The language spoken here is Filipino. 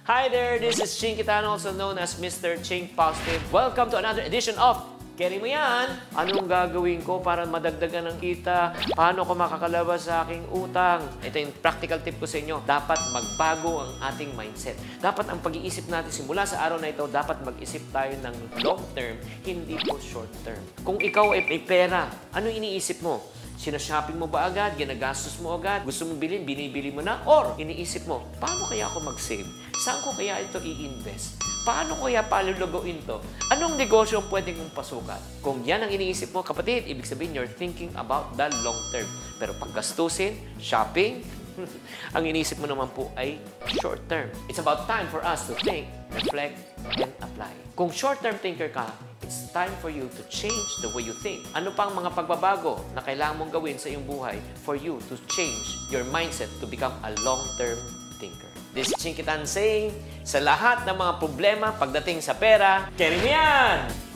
Hi there, this is Ching Kitan, also known as Mr. Ching Positive. Welcome to another edition of Carry Mo Yan! Anong gagawin ko para madagdagan ng kita? Paano ko makakalabas sa aking utang? Ito yung practical tip ko sa inyo. Dapat magbago ang ating mindset. Dapat ang pag-iisip natin simula sa araw na ito, dapat mag-isip tayo ng long term, hindi po short term. Kung ikaw ay may pera, ano iniisip mo? Sinashopping mo ba agad? Ginagastos mo agad? Gusto mong bilhin? Binibili mo na? Or iniisip mo, paano kaya ako mag-save? Saan ko kaya ito i-invest? Paano kaya paluluguin to? Anong negosyo ang pwedeng kong pasukan? Kung yan ang iniisip mo, kapatid, ibig sabihin you're thinking about the long term. Pero pag gastusin, shopping, ang iniisip mo naman po ay short term. It's about time for us to think, reflect, and apply. Kung short-term thinker ka, it's time for you to change the way you think. Ano pang mga pagbabago na kailangan mong gawin sa iyong buhay for you to change your mindset to become a long-term thinker? This is Ching Kitan saying, sa lahat ng mga problema pagdating sa pera, carry mo yan!